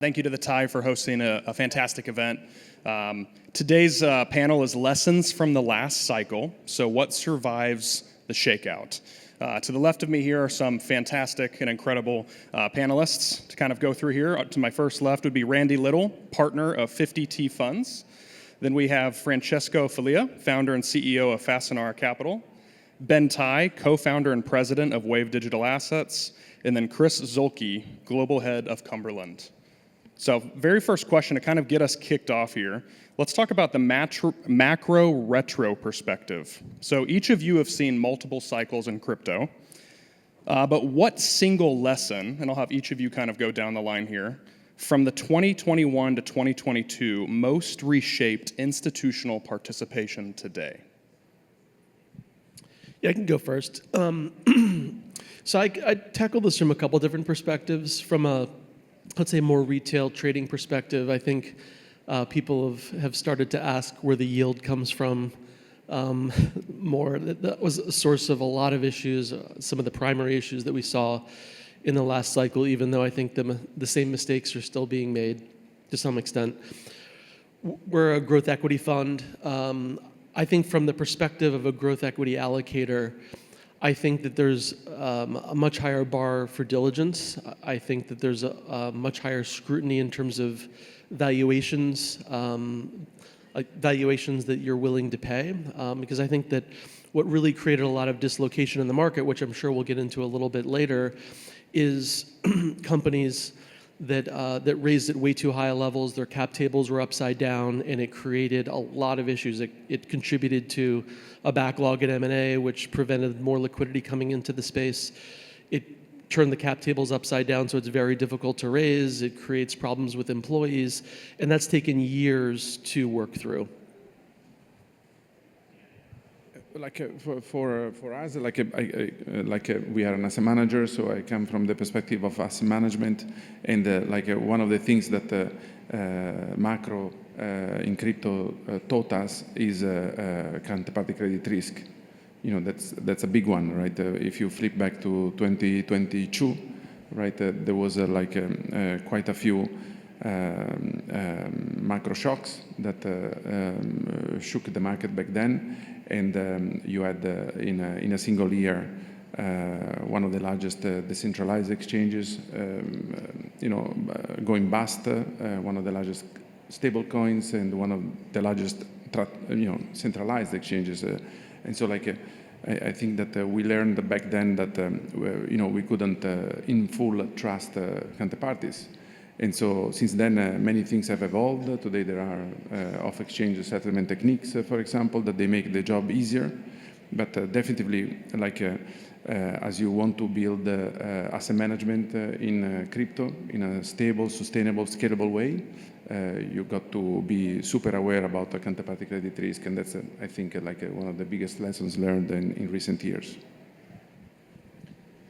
Thank you to the Tsai for hosting a fantastic event. Today's panel is lessons from the last cycle. So what survives the shakeout? To the left of me here are some fantastic and incredible panelists to kind of go through here. To my first left would be Randy Little, partner of 50T Funds. Then we have Francesco Filia, founder and CEO of Fasanara Capital. Ben Tsai, co-founder and president of Wave Digital Assets. And then Chris Zuehlke, global head of Cumberland. So very first question to kind of get us kicked off here, let's talk about the macro retro perspective. So each of you have seen multiple cycles in crypto, but what single lesson, and I'll have each of you kind of go down the line here, from the 2021 to 2022 most reshaped institutional participation today? Yeah, I can go first. So I tackled this from a couple different perspectives. From a, let's say, more retail trading perspective, I think people have started to ask where the yield comes from more. That was a source of a lot of issues, some of the primary issues that we saw in the last cycle, even though I think the same mistakes are still being made to some extent. We're a growth equity fund. I think from the perspective of a growth equity allocator, I think that there's a much higher bar for diligence. I think that there's a much higher scrutiny in terms of valuations, like valuations that you're willing to pay, because I think that what really created a lot of dislocation in the market, which I'm sure we'll get into a little bit later, is companies that raised at way too high levels. Their cap tables were upside down, and it created a lot of issues. It contributed to a backlog at M&A, which prevented more liquidity coming into the space. It turned the cap tables upside down, so it's very difficult to raise. It creates problems with employees, and that's taken years to work through. For us, we are an asset manager, so I come from the perspective of asset management, and one of the things that macro in crypto taught us is counterparty credit risk. You know, that's a big one, right? If you flip back to 2022, right, there was quite a few macro shocks that shook the market back then. And you had, in a single year, one of the largest decentralized exchanges, going bust, one of the largest stable coins, and one of the largest, centralized exchanges. And so, I think that we learned back then that, we couldn't in full trust counterparties. And so since then, many things have evolved. Today, there are off-exchange settlement techniques, for example, that they make the job easier. But definitely, as you want to build asset management in crypto in a stable, sustainable, scalable way, you got to be super aware about the counterparty credit risk. And that's, I think, one of the biggest lessons learned in recent years.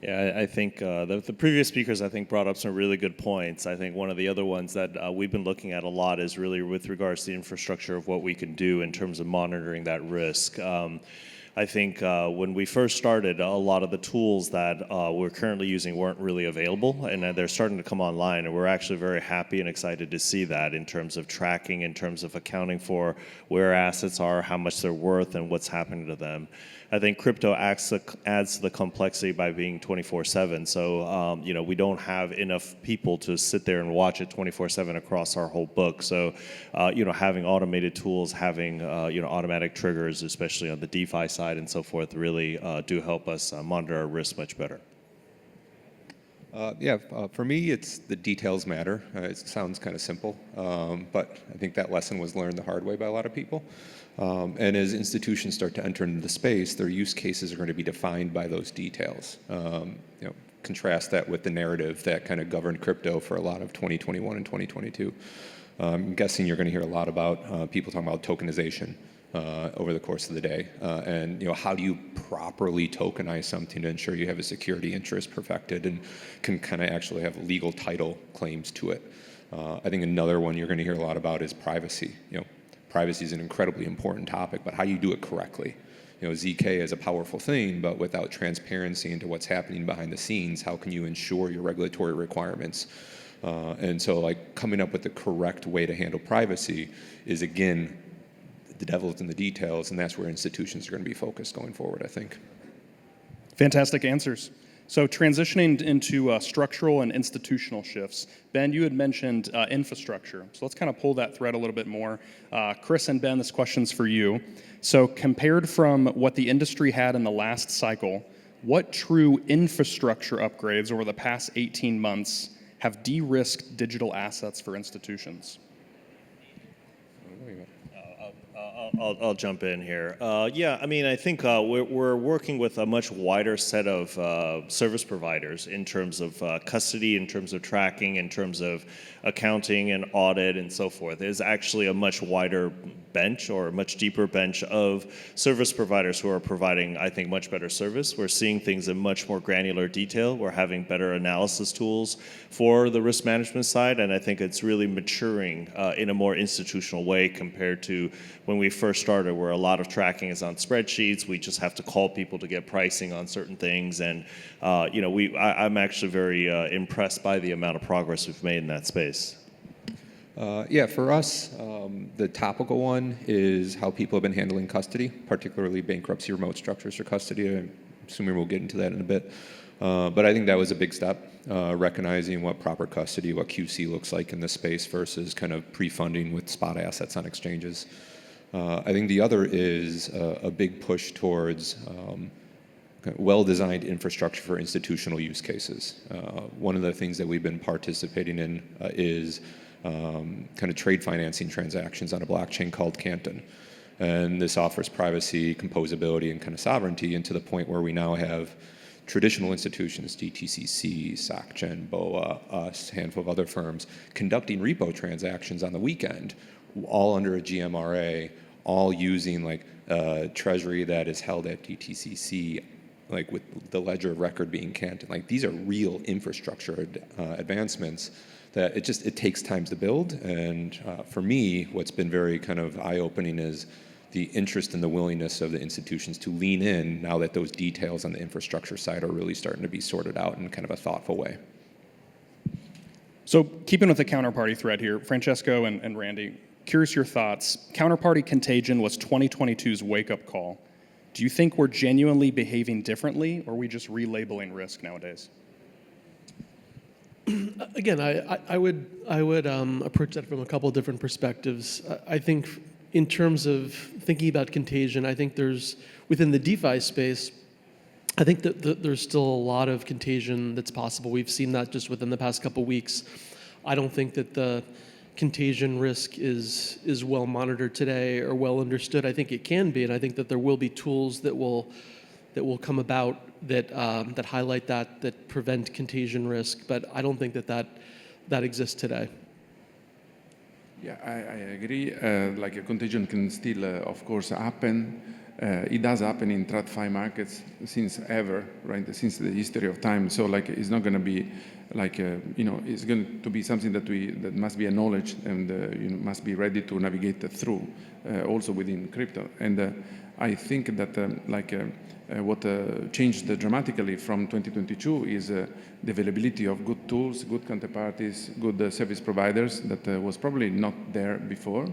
Yeah, I think the previous speakers, brought up some really good points. I think one of the other ones that we've been looking at a lot is really with regards to the infrastructure of what we can do in terms of monitoring that risk. I think when we first started, a lot of the tools that we're currently using weren't really available, and they're starting to come online, and we're actually very happy and excited to see that in terms of tracking, in terms of accounting for where assets are, how much they're worth, and what's happening to them. I think crypto adds to the complexity by being 24/7. So, we don't have enough people to sit there and watch it 24/7 across our whole book. So, having automated tools, having, automatic triggers, especially on the DeFi side and so forth, really do help us monitor our risk much better. For me, it's the details matter. It sounds kind of simple, but I think that lesson was learned the hard way by a lot of people. And as institutions start to enter into the space, their use cases are going to be defined by those details. Contrast that with the narrative that kind of governed crypto for a lot of 2021 and 2022. I'm guessing you're going to hear a lot about people talking about tokenization over the course of the day. And how do you properly tokenize something to ensure you have a security interest perfected and can kind of actually have legal title claims to it. I think another one you're going to hear a lot about is privacy. Privacy is an incredibly important topic, but how do you do it correctly? ZK is a powerful thing, but without transparency into what's happening behind the scenes, how can you ensure your regulatory requirements And so like coming up with the correct way to handle privacy is, again, the devil's in the details, and that's where institutions are going to be focused going forward, I think. Fantastic answers. So transitioning into structural and institutional shifts, Ben, you had mentioned infrastructure. So let's kind of pull that thread a little bit more. Chris and Ben, this question's for you. So compared from what the industry had in the last cycle, what true infrastructure upgrades over the past 18 months have de-risked digital assets for institutions? I'll jump in here. Yeah, I mean, I think we're working with a much wider set of service providers in terms of custody, in terms of tracking, in terms of accounting and audit and so forth. There's actually a much wider bench or a much deeper bench of service providers who are providing, I think, much better service. We're seeing things in much more granular detail. We're having better analysis tools for the risk management side, and I think it's really maturing in a more institutional way compared to when we first started, where a lot of tracking is on spreadsheets. We just have to call people to get pricing on certain things, and I'm actually very impressed by the amount of progress we've made in that space. Yeah, for us, the topical one is how people have been handling custody, particularly bankruptcy remote structures for custody. I'm assuming we'll get into that in a bit. But I think that was a big step, recognizing what proper custody, what QC looks like in this space versus kind of pre-funding with spot assets on exchanges. I think the other is a big push towards well-designed infrastructure for institutional use cases. One of the things that we've been participating in is kind of trade financing transactions on a blockchain called Canton. And this offers privacy, composability, and kind of sovereignty, and to the point where we now have traditional institutions, DTCC, SocGen, BOA, us, a handful of other firms, conducting repo transactions on the weekend, all under a GMRA, all using like treasury that is held at DTCC, like with the ledger of record being Canton. Like these are real infrastructure advancements that it takes time to build. And for me, what's been very kind of eye-opening is the interest and the willingness of the institutions to lean in now that those details on the infrastructure side are really starting to be sorted out in kind of a thoughtful way. So keeping with the counterparty thread here, Francesco and Randy, curious your thoughts. Counterparty contagion was 2022's wake-up call. Do you think we're genuinely behaving differently, or are we just relabeling risk nowadays? Again, I would approach that from a couple of different perspectives. I think in terms of thinking about contagion, I think there's, within the DeFi space, I think that there's still a lot of contagion that's possible. We've seen that just within the past couple of weeks. I don't think that the contagion risk is well monitored today or well understood. I think it can be, and I think that there will be tools that will come about that highlight that prevent contagion risk. But I don't think that exists today. Yeah, I agree. Like a contagion can still, of course, happen. It does happen in TradFi markets since ever, right? Since the history of time. So, like, it's not going to be like it's going to be something that must be acknowledged and must be ready to navigate through, also within crypto. And I think that what changed dramatically from 2022 is the availability of good tools, good counterparties, good service providers that was probably not there before.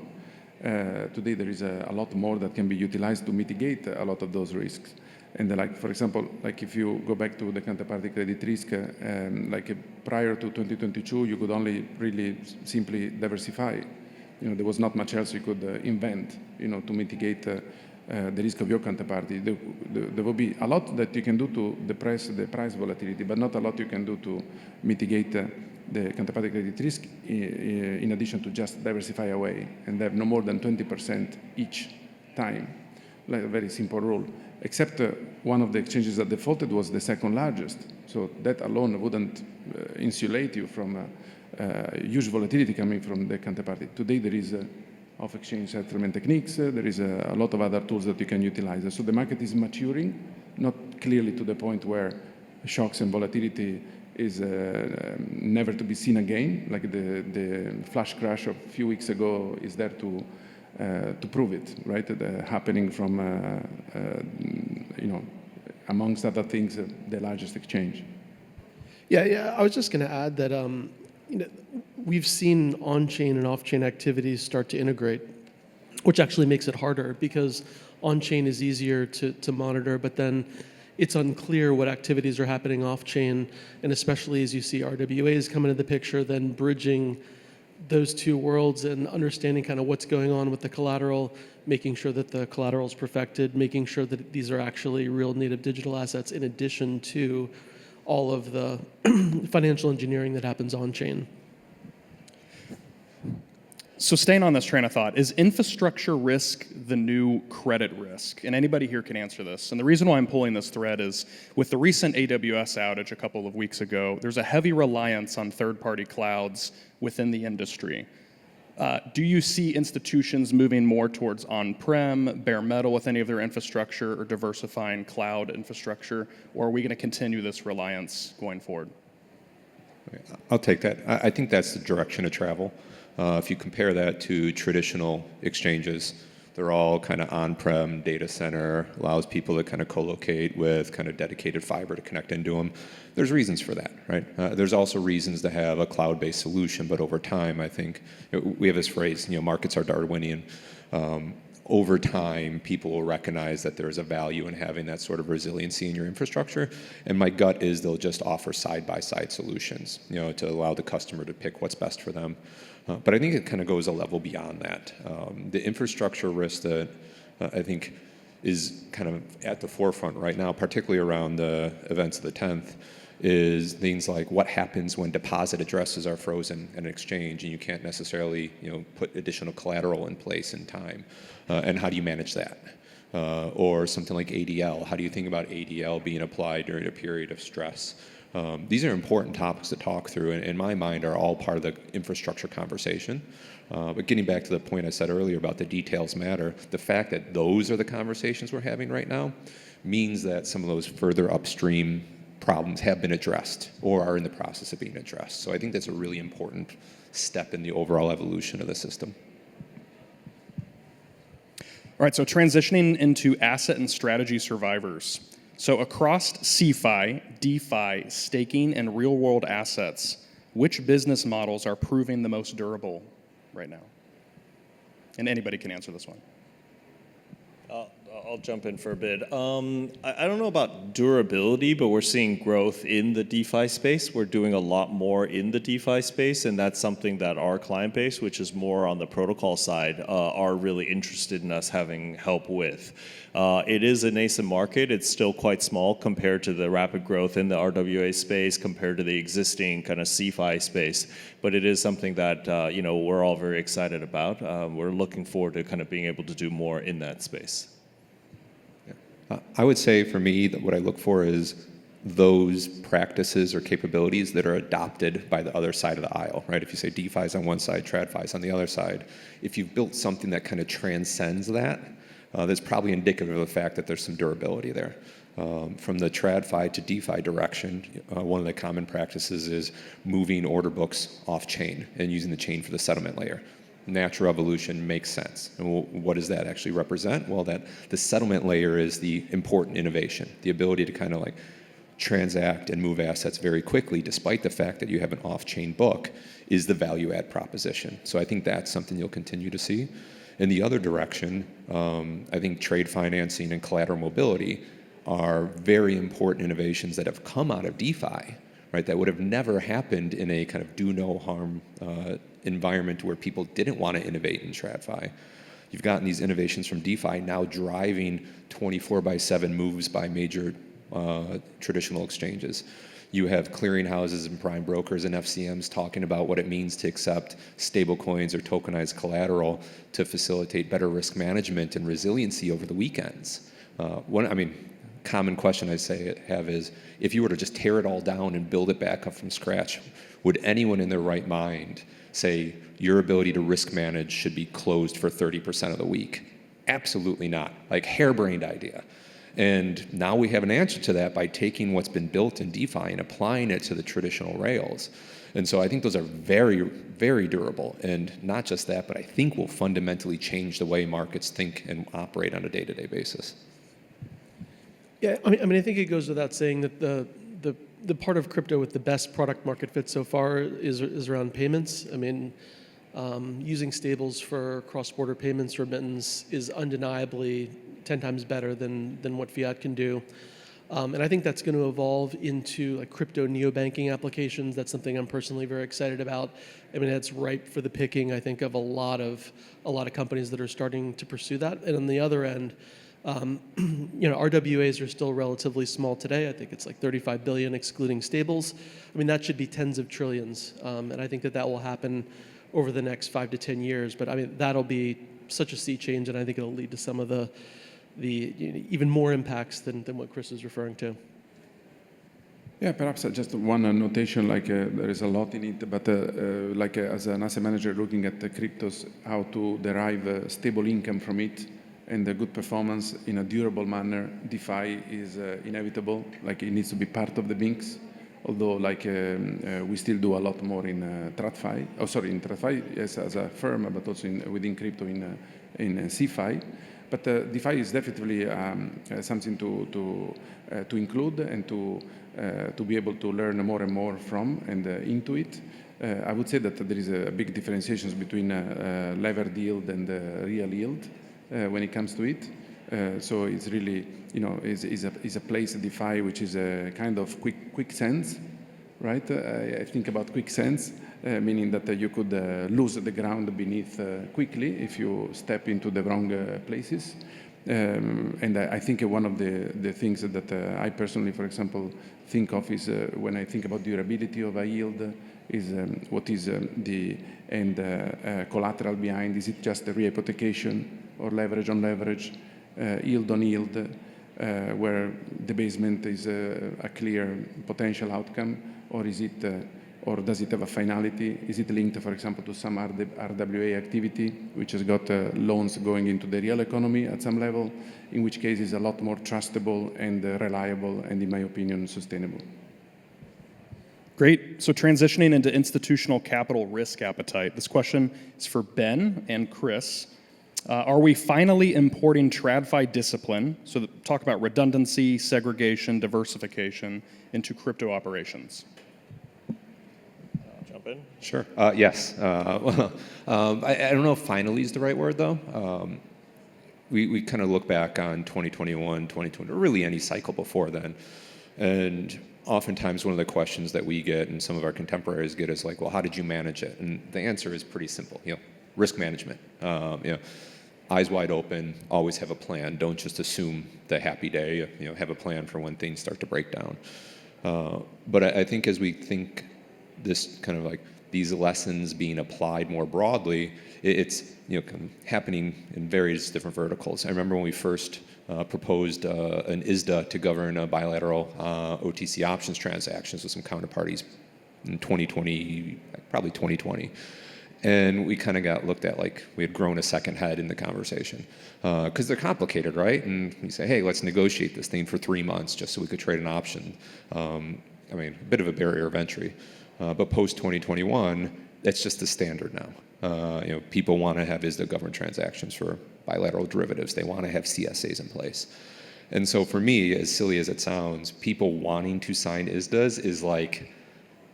Today there is a lot more that can be utilized to mitigate a lot of those risks. And for example, if you go back to the counterparty credit risk, prior to 2022, you could only really simply diversify. There was not much else you could invent, to mitigate the risk of your counterparty. There will be a lot that you can do to depress the price volatility, but not a lot you can do to mitigate the counterparty credit risk in addition to just diversify away and have no more than 20% each time. Like a very simple rule. Except one of the exchanges that defaulted was the second largest. So that alone wouldn't insulate you from huge volatility coming from the counterparty. Today there is off-exchange settlement techniques. There is a lot of other tools that you can utilize. So the market is maturing, not clearly to the point where shocks and volatility is never to be seen again. Like the flash crash of a few weeks ago is there to prove it, right? Happening from, amongst other things, the largest exchange. Yeah. I was just going to add that we've seen on-chain and off-chain activities start to integrate, which actually makes it harder because on-chain is easier to monitor, but then it's unclear what activities are happening off-chain, and especially as you see RWAs come into the picture, then bridging those two worlds and understanding kind of what's going on with the collateral, making sure that the collateral is perfected, making sure that these are actually real native digital assets in addition to all of the financial engineering that happens on-chain. So staying on this train of thought, is infrastructure risk the new credit risk? And anybody here can answer this. And the reason why I'm pulling this thread is with the recent AWS outage a couple of weeks ago, there's a heavy reliance on third-party clouds within the industry. Do you see institutions moving more towards on-prem, bare metal with any of their infrastructure, or diversifying cloud infrastructure? Or are we going to continue this reliance going forward? I'll take that. I think that's the direction of travel. If you compare that to traditional exchanges, they're all kind of on-prem data center, allows people to kind of co-locate with kind of dedicated fiber to connect into them. There's reasons for that, right? There's also reasons to have a cloud-based solution, but over time, I think, we have this phrase, markets are Darwinian. Over time, people will recognize that there's a value in having that sort of resiliency in your infrastructure. And my gut is they'll just offer side-by-side solutions, to allow the customer to pick what's best for them. But I think it kind of goes a level beyond that. The infrastructure risk that I think is kind of at the forefront right now, particularly around the events of the 10th, is things like what happens when deposit addresses are frozen in an exchange and you can't necessarily put additional collateral in place in time, and how do you manage that? Or something like ADL. How do you think about ADL being applied during a period of stress? These are important topics to talk through, and in my mind are all part of the infrastructure conversation. But getting back to the point I said earlier about the details matter, the fact that those are the conversations we're having right now means that some of those further upstream problems have been addressed or are in the process of being addressed. So I think that's a really important step in the overall evolution of the system. All right, so transitioning into asset and strategy survivors. So across CeFi, DeFi, staking, and real-world assets, which business models are proving the most durable right now? And anybody can answer this one. I'll jump in for a bit. I don't know about durability, but we're seeing growth in the DeFi space. We're doing a lot more in the DeFi space, and that's something that our client base, which is more on the protocol side, are really interested in us having help with. It is a nascent market. It's still quite small compared to the rapid growth in the RWA space, compared to the existing kind of CeFi space. But it is something that we're all very excited about. We're looking forward to kind of being able to do more in that space. I would say for me that what I look for is those practices or capabilities that are adopted by the other side of the aisle, right? If you say DeFi is on one side, TradFi is on the other side, if you've built something that kind of transcends that, that's probably indicative of the fact that there's some durability there. From the TradFi to DeFi direction, one of the common practices is moving order books off chain and using the chain for the settlement layer. Natural evolution makes sense. And what does that actually represent? Well, that the settlement layer is the important innovation, the ability to kind of like transact and move assets very quickly, despite the fact that you have an off-chain book, is the value add proposition. So I think that's something you'll continue to see. In the other direction, I think trade financing and collateral mobility are very important innovations that have come out of DeFi, right? That would have never happened in a kind of do no harm environment where people didn't want to innovate in TradFi. You've gotten these innovations from DeFi now driving 24/7 moves by major traditional exchanges. You have clearinghouses and prime brokers and FCMs talking about what it means to accept stablecoins or tokenized collateral to facilitate better risk management and resiliency over the weekends. Common question I have is, if you were to just tear it all down and build it back up from scratch, would anyone in their right mind say your ability to risk manage should be closed for 30% of the week? Absolutely not. Like, harebrained idea. And now we have an answer to that by taking what's been built in DeFi and applying it to the traditional rails. And so I think those are very, very durable. And not just that, but I think will fundamentally change the way markets think and operate on a day-to-day basis. Yeah, I think it goes without saying that the the part of crypto with the best product market fit so far is around payments. I mean, using stables for cross-border payments remittance is undeniably 10 times better than what fiat can do. And I think that's going to evolve into like crypto neobanking applications. That's something I'm personally very excited about. I mean, it's ripe for the picking, I think, of a lot of companies that are starting to pursue that. And on the other end, RWAs are still relatively small today. I think it's like 35 billion excluding stables. I mean, that should be tens of trillions. And I think that will happen over the next 5 to 10 years. But I mean, that'll be such a sea change, and I think it'll lead to some of the even more impacts than what Chris is referring to. Yeah, perhaps just one notation, like there is a lot in it, but as an asset manager looking at the cryptos, how to derive stable income from it and the good performance in a durable manner, DeFi is inevitable, like it needs to be part of the mix. Although, we still do a lot more in TradFi. In TradFi, yes, as a firm, but also within crypto in CeFi. But DeFi is definitely something to include and to be able to learn more and more from and into it. I would say that there is a big differentiation between levered yield and real yield when it comes to it. So it's really, is a place, DeFi, which is a kind of quick sense, right? I think about quick sense, meaning that you could lose the ground beneath quickly if you step into the wrong places. And I think one of the things that I personally, for example, think of is when I think about durability of a yield, is what is the collateral behind. Is it just a rehypothecation or leverage on leverage? Yield on yield, where debasement is a clear potential outcome, or is it, or does it have a finality? Is it linked, for example, to some RWA activity, which has got loans going into the real economy at some level, in which case is a lot more trustable and reliable, and in my opinion, sustainable. Great. So transitioning into institutional capital risk appetite. This question is for Ben and Chris. Are we finally importing TradFi discipline, so talk about redundancy, segregation, diversification, into crypto operations? Jump in? Sure. Yes. I don't know if finally is the right word, though. We kind of look back on 2021, 2020, or really any cycle before then. And oftentimes one of the questions that we get and some of our contemporaries get is like, well, how did you manage it? And the answer is pretty simple. Risk management. Eyes wide open, always have a plan. Don't just assume the happy day. Have a plan for when things start to break down. But I think as we think this kind of like these lessons being applied more broadly, it's happening in various different verticals. I remember when we first proposed an ISDA to govern bilateral OTC options transactions with some counterparties in 2020, probably 2020. And we kind of got looked at like we had grown a second head in the conversation. Because they're complicated, right? And we say, hey, let's negotiate this thing for 3 months just so we could trade an option. A bit of a barrier of entry. But post-2021, that's just the standard now. People want to have ISDA-governed transactions for bilateral derivatives. They want to have CSAs in place. And so for me, as silly as it sounds, people wanting to sign ISDAs is like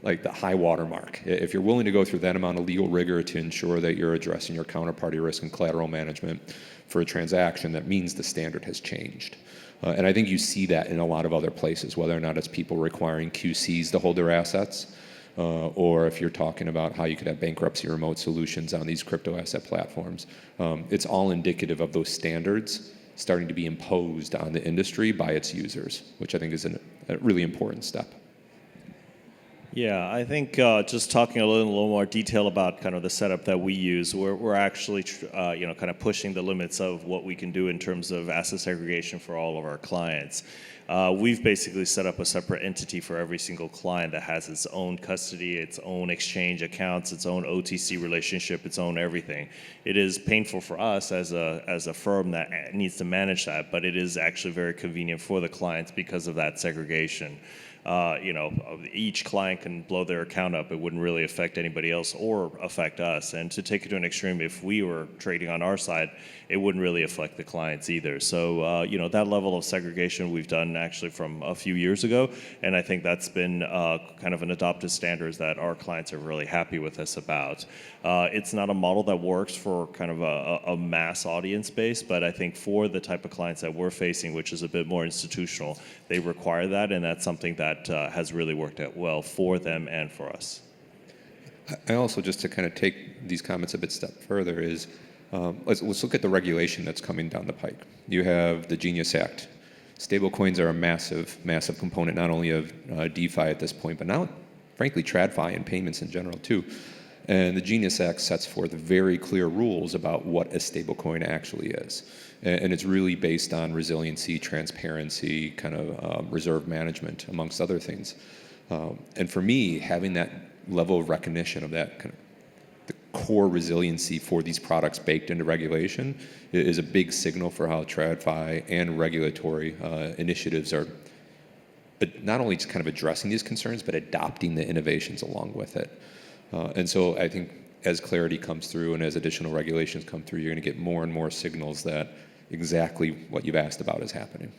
the high water mark. If you're willing to go through that amount of legal rigor to ensure that you're addressing your counterparty risk and collateral management for a transaction, that means the standard has changed. And I think you see that in a lot of other places, whether or not it's people requiring QCs to hold their assets, or if you're talking about how you could have bankruptcy remote solutions on these crypto asset platforms. It's all indicative of those standards starting to be imposed on the industry by its users, which I think is a really important step. Yeah, I think just talking a little more detail about kind of the setup that we use, we're actually kind of pushing the limits of what we can do in terms of asset segregation for all of our clients. We've basically set up a separate entity for every single client that has its own custody, its own exchange accounts, its own OTC relationship, its own everything. It is painful for us as a firm that needs to manage that, but it is actually very convenient for the clients because of that segregation. each client can blow their account up. It wouldn't really affect anybody else or affect us. And to take it to an extreme, if we were trading on our side, it wouldn't really affect the clients either. So, that level of segregation we've done actually from a few years ago, and I think that's been kind of an adopted standards that our clients are really happy with us about. It's not a model that works for kind of a mass audience base, but I think for the type of clients that we're facing, which is a bit more institutional, they require that, and that's something that has really worked out well for them and for us. I also, just to kind of take these comments a bit step further, is let's look at the regulation that's coming down the pike. You have the Genius Act. Stablecoins are a massive, massive component not only of DeFi at this point, but now, frankly, TradFi and payments in general too. And the Genius Act sets forth very clear rules about what a stablecoin actually is. And it's really based on resiliency, transparency, kind of reserve management, amongst other things. And for me, having that level of recognition of that kind of the core resiliency for these products baked into regulation is a big signal for how TradFi and regulatory initiatives are not only just kind of addressing these concerns, but adopting the innovations along with it. And so I think as clarity comes through and as additional regulations come through, you're going to get more and more signals that exactly what you've asked about is happening.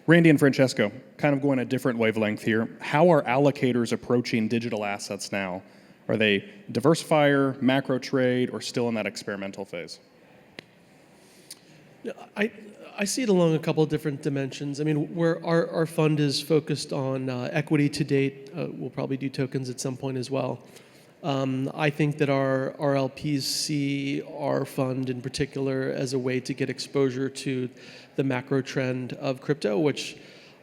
Randy and Francesco, kind of going a different wavelength here. How are allocators approaching digital assets now? Are they diversifier, macro trade, or still in that experimental phase? I see it along a couple of different dimensions. I mean, where our fund is focused on equity to date, we'll probably do tokens at some point as well. I think that our LPs see our fund in particular as a way to get exposure to the macro trend of crypto, which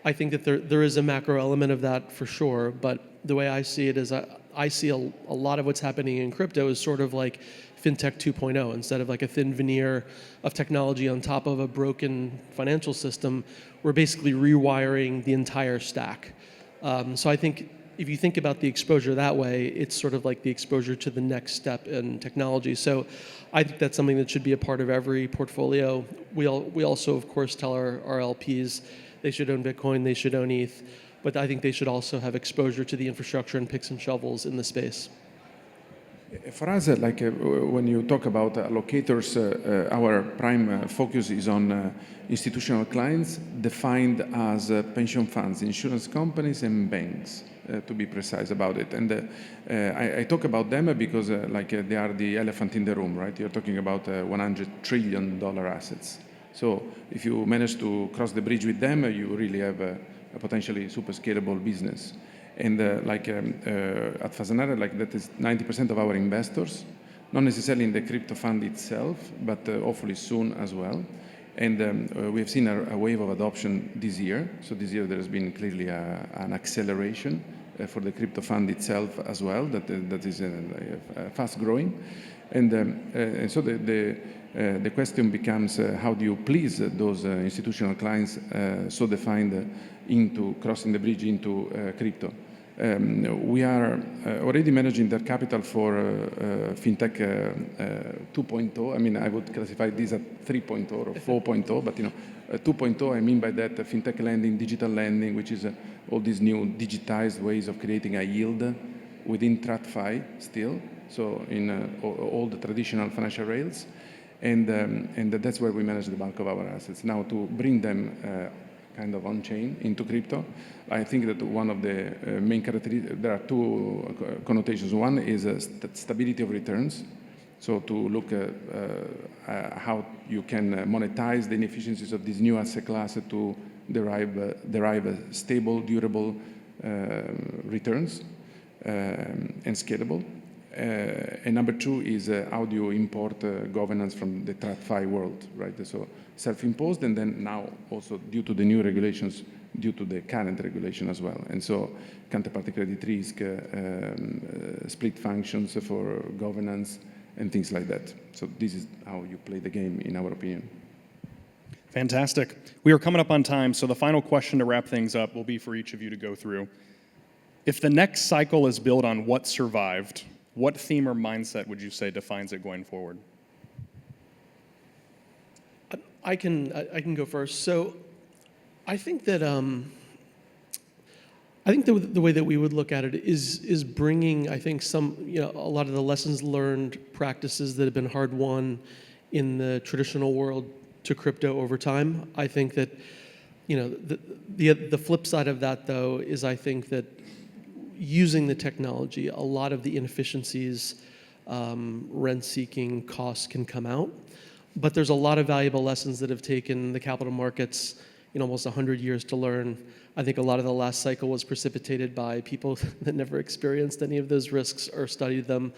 I think that there is a macro element of that for sure. But the way I see it is I see a lot of what's happening in crypto is sort of like FinTech 2.0. Instead of like a thin veneer of technology on top of a broken financial system, we're basically rewiring the entire stack. So I think if you think about the exposure that way, it's sort of like the exposure to the next step in technology. So I think that's something that should be a part of every portfolio. We also, of course, tell our LPs they should own Bitcoin, they should own ETH, but I think they should also have exposure to the infrastructure and picks and shovels in the space. For us, when you talk about allocators, our prime focus is on institutional clients defined as pension funds, insurance companies, and banks, to be precise about it. And I talk about them because they are the elephant in the room, right? You're talking about $100 trillion assets. So if you manage to cross the bridge with them, you really have a potentially super scalable business. And at Fasanara, that is 90% of our investors, not necessarily in the crypto fund itself, but hopefully soon as well. And we have seen a wave of adoption this year. So this year there has been clearly an acceleration for the crypto fund itself as well, that is fast growing. And so the question becomes, how do you please those institutional clients so defined into crossing the bridge into crypto? We are already managing their capital for FinTech 2.0. I mean, I would classify this at 3.0 or 4.0, but 2.0, I mean by that FinTech lending, digital lending, which is all these new digitized ways of creating a yield within TradFi still, so in all the traditional financial rails. And that's where we manage the bulk of our assets. Now, to bring them kind of on-chain into crypto, I think that one of the main characteristics, there are two connotations. One is stability of returns. So to look at how you can monetize the inefficiencies of this new asset class to derive stable, durable returns and scalable. And number two is how do you import governance from the TradFi world, right? So self-imposed, and then now also due to the new regulations, due to the current regulation as well. And so counterparty credit risk, split functions for governance, and things like that. So this is how you play the game, in our opinion. Fantastic. We are coming up on time, so the final question to wrap things up will be for each of you to go through. If the next cycle is built on what survived, what theme or mindset would you say defines it going forward? I can go first. So I think that I think the way that we would look at it is bringing, I think, a lot of the lessons learned practices that have been hard won in the traditional world to crypto over time. I think that, the flip side of that, though, is I think that using the technology, a lot of the inefficiencies, rent-seeking costs can come out. But there's a lot of valuable lessons that have taken the capital markets almost 100 years to learn. I think a lot of the last cycle was precipitated by people that never experienced any of those risks or studied them,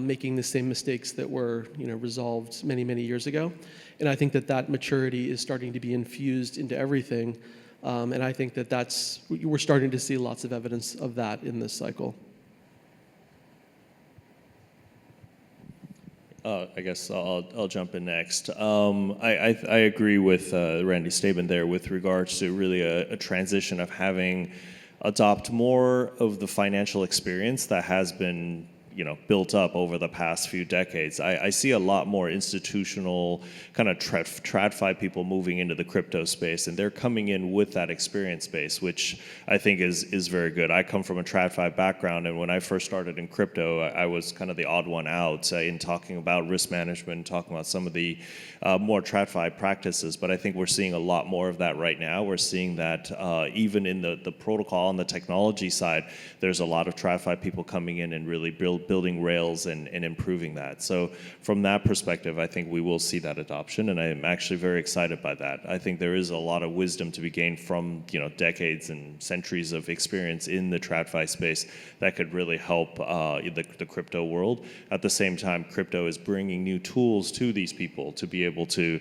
making the same mistakes that were resolved many, many years ago. And I think that maturity is starting to be infused into everything. And I think that we're starting to see lots of evidence of that in this cycle. I guess I'll jump in next. I agree with Randy's statement there with regards to really a transition of having adopt more of the financial experience that has been built up over the past few decades. I see a lot more institutional kind of TradFi people moving into the crypto space, and they're coming in with that experience base, which I think is very good. I come from a TradFi background, and when I first started in crypto, I was kind of the odd one out in talking about risk management, talking about some of the more TradFi practices, but I think we're seeing a lot more of that right now. We're seeing that even in the protocol and the technology side, there's a lot of TradFi people coming in and really building rails and improving that. So from that perspective, I think we will see that adoption, and I'm actually very excited by that. I think there is a lot of wisdom to be gained from decades and centuries of experience in the TradFi space that could really help the crypto world. At the same time, crypto is bringing new tools to these people to be able to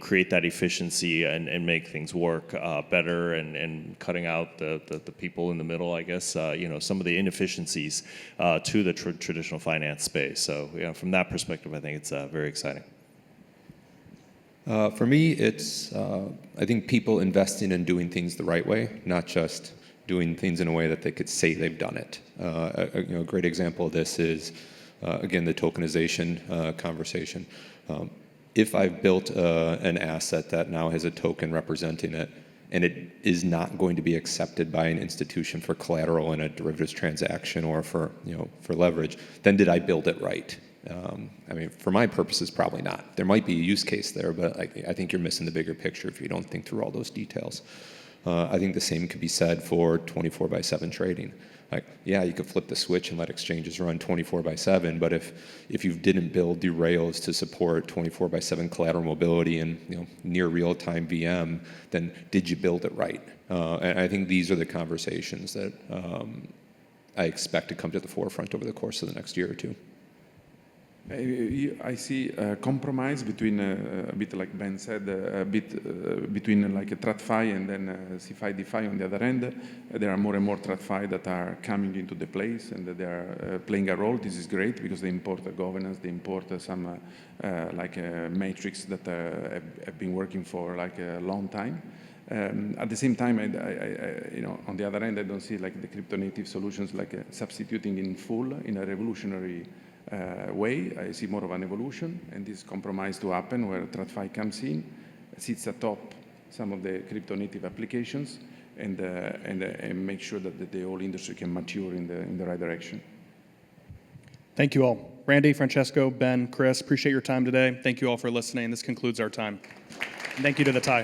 create that efficiency and make things work better and cutting out the people in the middle, I guess, some of the inefficiencies to the traditional finance space. So from that perspective, I think it's very exciting. For me, it's I think people investing in doing things the right way, not just doing things in a way that they could say they've done it. A great example of this is, again, the tokenization conversation. If I've built an asset that now has a token representing it, and it is not going to be accepted by an institution for collateral in a derivatives transaction or for leverage, then did I build it right? For my purposes, probably not. There might be a use case there, but I think you're missing the bigger picture if you don't think through all those details. I think the same could be said for 24/7 trading. You could flip the switch and let exchanges run 24/7, but if you didn't build the rails to support 24/7 collateral mobility and near real-time VM, then did you build it right? And I think these are the conversations that I expect to come to the forefront over the course of the next year or two. I see a compromise between, a bit like Ben said, between like a TradFi and then CeFi DeFi on the other end. There are more and more TradFi that are coming into the place and that they are playing a role. This is great because they import the governance, they import some matrix that have been working for like a long time. At the same time, on the other end, I don't see like the crypto native solutions like substituting in full in a revolutionary way. I see more of an evolution, and this compromise to happen where TradFi comes in, sits atop some of the crypto native applications, and make sure that the whole industry can mature in the right direction. Thank you all. Randy, Francesco, Ben, Chris, appreciate your time today. Thank you all for listening. This concludes our time. And thank you to the Tsai.